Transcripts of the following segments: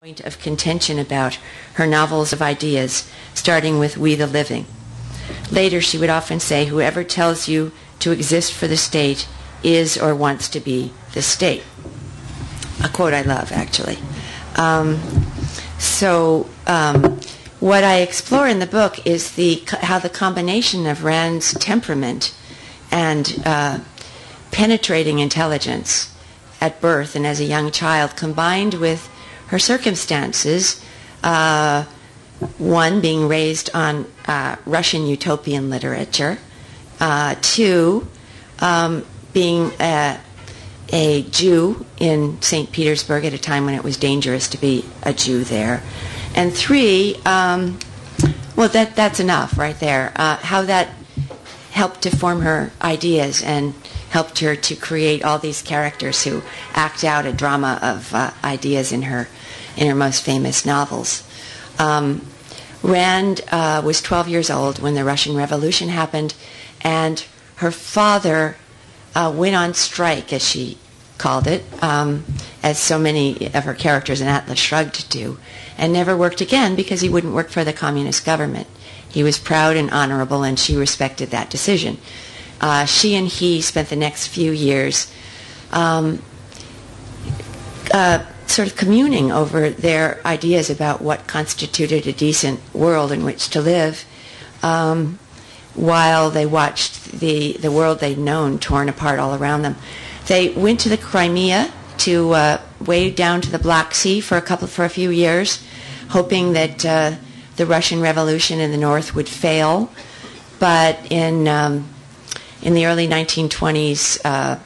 point of contention about her novels of ideas, starting with We the Living. Later, she would often say, whoever tells you to exist for the state is or wants to be the state. A quote I love, actually. What I explore in the book is how the combination of Rand's temperament and penetrating intelligence at birth and as a young child, combined with her circumstances, one, being raised on Russian utopian literature, two, being a Jew in St. Petersburg at a time when it was dangerous to be a Jew there, and three, that's enough right there, how that helped to form her ideas and helped her to create all these characters who act out a drama of ideas in her most famous novels. Rand was 12 years old when the Russian Revolution happened, and her father went on strike, as she called it, as so many of her characters in Atlas Shrugged do, and never worked again because he wouldn't work for the communist government. He was proud and honorable, and she respected that decision. She and he spent the next few years sort of communing over their ideas about what constituted a decent world in which to live, while they watched the world they'd known torn apart all around them. They went to the Crimea to way down to the Black Sea for a few years, hoping that the Russian Revolution in the north would fail. But in the early 1920s,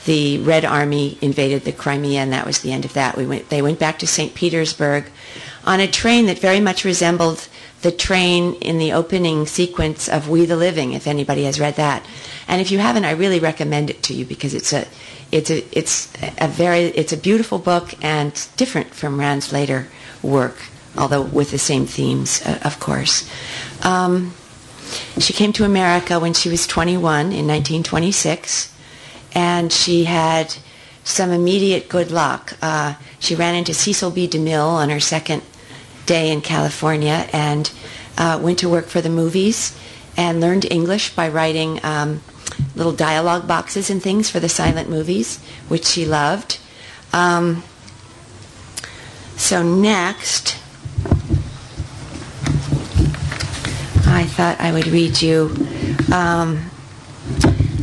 the Red Army invaded the Crimea, and that was the end of that. They went back to St. Petersburg on a train that very much resembled the train in the opening sequence of We the Living, if anybody has read that. And if you haven't, I really recommend it to you because it's a beautiful book and different from Rand's later work, although with the same themes, of course. She came to America when she was 21 in 1926, and she had some immediate good luck. She ran into Cecil B. DeMille on her second day in California and went to work for the movies and learned English by writing little dialogue boxes and things for the silent movies, which she loved. So next, I thought I would read you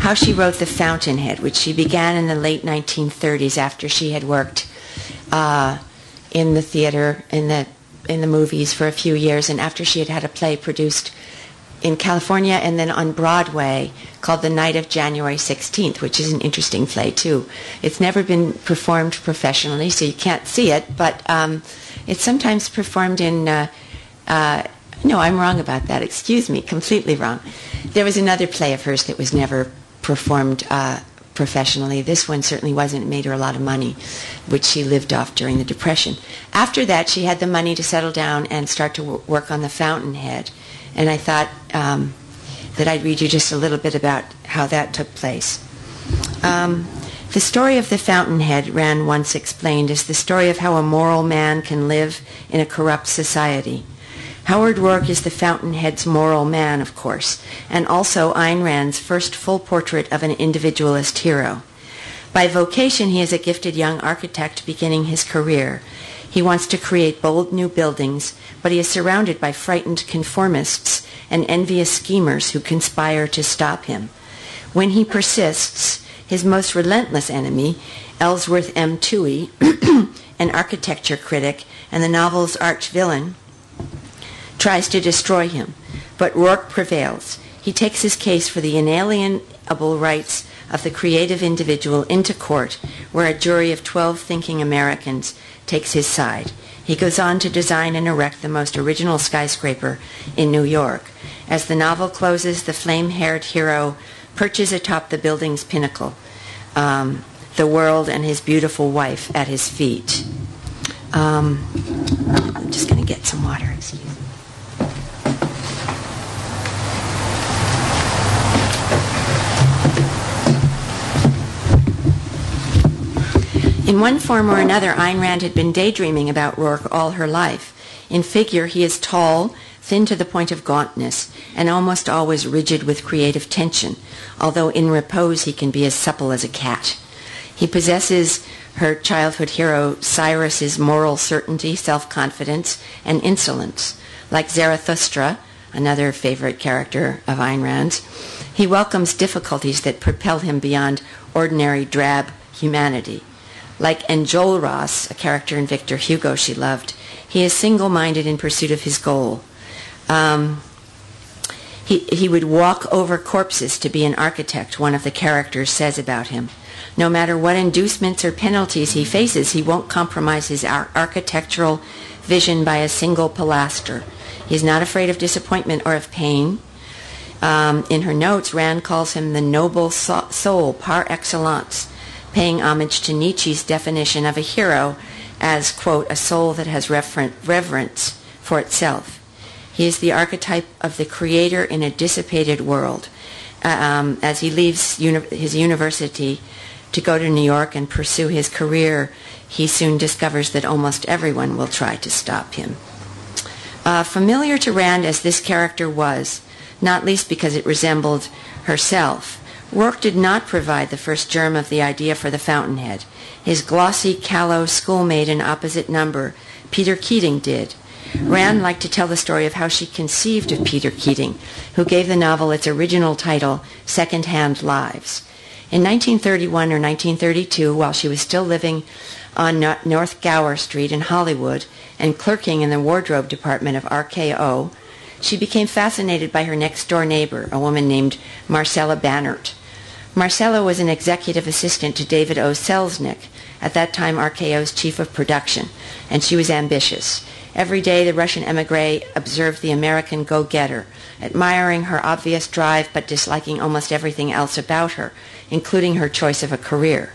how she wrote The Fountainhead, which she began in the late 1930s after she had worked in the theater, in the movies for a few years, and after she had had a play produced in California and then on Broadway called The Night of January 16th, which is an interesting play too. It's never been performed professionally, so you can't see it, but it's sometimes performed in... no, I'm wrong about that. Excuse me, completely wrong. There was another play of hers that was never performed professionally. This one certainly wasn't. It made her a lot of money, which she lived off during the Depression. After that, she had the money to settle down and start to work on The Fountainhead. And I thought that I'd read you just a little bit about how that took place. The story of The Fountainhead, Rand once explained, is the story of how a moral man can live in a corrupt society. Howard Rourke is The Fountainhead's moral man, of course, and also Ayn Rand's first full portrait of an individualist hero. By vocation, he is a gifted young architect beginning his career. He wants to create bold new buildings, but he is surrounded by frightened conformists and envious schemers who conspire to stop him. When he persists, his most relentless enemy, Ellsworth M. Toohey, an architecture critic and the novel's arch-villain, tries to destroy him, but Rourke prevails. He takes his case for the inalienable rights of the creative individual into court, where a jury of 12 thinking Americans takes his side. He goes on to design and erect the most original skyscraper in New York. As the novel closes, the flame-haired hero perches atop the building's pinnacle, the world and his beautiful wife at his feet. I'm just going to get some water, excuse me. In one form or another, Ayn Rand had been daydreaming about Rourke all her life. In figure, he is tall, thin to the point of gauntness, and almost always rigid with creative tension, although in repose he can be as supple as a cat. He possesses her childhood hero Cyrus's moral certainty, self-confidence, and insolence. Like Zarathustra, another favorite character of Ayn Rand's, he welcomes difficulties that propel him beyond ordinary drab humanity. Like Enjolras, a character in Victor Hugo she loved, he is single-minded in pursuit of his goal. He would walk over corpses to be an architect, one of the characters says about him. No matter what inducements or penalties he faces, he won't compromise his architectural vision by a single pilaster. He's not afraid of disappointment or of pain. In her notes, Rand calls him the noble soul par excellence, paying homage to Nietzsche's definition of a hero as, quote, a soul that has reverence for itself. He is the archetype of the creator in a dissipated world. As he leaves his university to go to New York and pursue his career, he soon discovers that almost everyone will try to stop him. Familiar to Rand as this character was, not least because it resembled herself, Rourke did not provide the first germ of the idea for the Fountainhead. His glossy, callow schoolmate in opposite number, Peter Keating, did. Rand liked to tell the story of how she conceived of Peter Keating, who gave the novel its original title, Second-Hand Lives. In 1931 or 1932, while she was still living on North Gower Street in Hollywood and clerking in the wardrobe department of RKO, she became fascinated by her next-door neighbor, a woman named Marcella Bannert. Marcella was an executive assistant to David O. Selznick, at that time RKO's chief of production, and she was ambitious. Every day the Russian émigré observed the American go-getter, admiring her obvious drive but disliking almost everything else about her, including her choice of a career.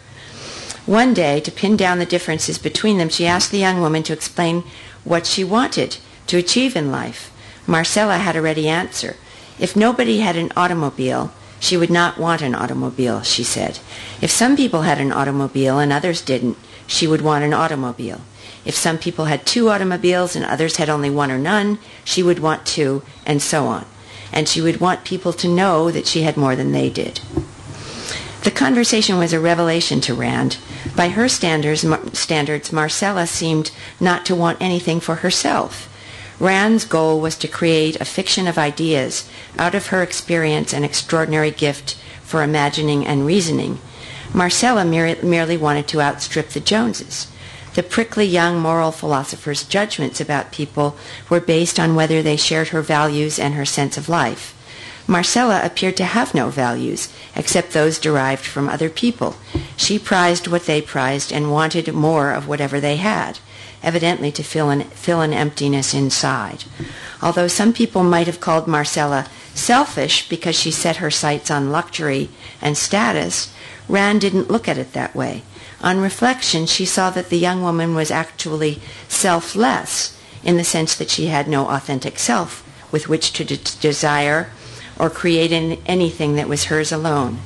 One day, to pin down the differences between them, she asked the young woman to explain what she wanted to achieve in life. Marcella had a ready answer. If nobody had an automobile, she would not want an automobile, she said. If some people had an automobile and others didn't, she would want an automobile. If some people had 2 automobiles and others had only 1 or none, she would want 2, and so on. And she would want people to know that she had more than they did. The conversation was a revelation to Rand. By her standards, Marcella seemed not to want anything for herself. Rand's goal was to create a fiction of ideas out of her experience and extraordinary gift for imagining and reasoning. Marcella merely wanted to outstrip the Joneses. The prickly young moral philosopher's judgments about people were based on whether they shared her values and her sense of life. Marcella appeared to have no values, except those derived from other people. She prized what they prized and wanted more of whatever they had, evidently to fill an emptiness inside. Although some people might have called Marcella selfish because she set her sights on luxury and status, Rand didn't look at it that way. On reflection, she saw that the young woman was actually selfless, in the sense that she had no authentic self with which to desire or create anything that was hers alone.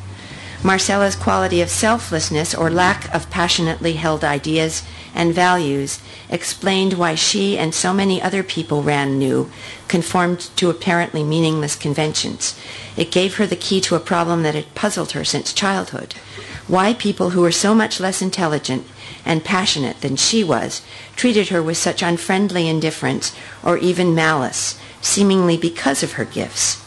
Marcella's quality of selflessness or lack of passionately held ideas and values explained why she and so many other people Rand knew conformed to apparently meaningless conventions. It gave her the key to a problem that had puzzled her since childhood. Why people who were so much less intelligent and passionate than she was treated her with such unfriendly indifference or even malice, seemingly because of her gifts.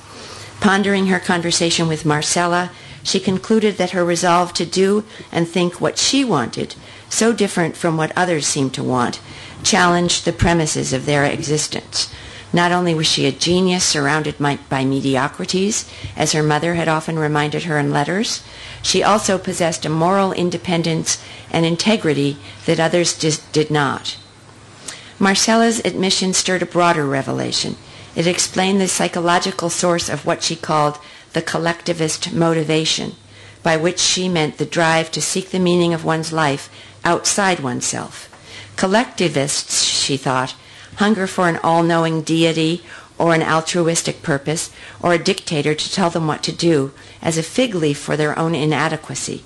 Pondering her conversation with Marcella, she concluded that her resolve to do and think what she wanted, so different from what others seemed to want, challenged the premises of their existence. Not only was she a genius surrounded by mediocrities, as her mother had often reminded her in letters, she also possessed a moral independence and integrity that others just did not. Marcella's admission stirred a broader revelation. It explained the psychological source of what she called the collectivist motivation, by which she meant the drive to seek the meaning of one's life outside oneself. Collectivists, she thought, hunger for an all-knowing deity or an altruistic purpose or a dictator to tell them what to do as a fig leaf for their own inadequacy.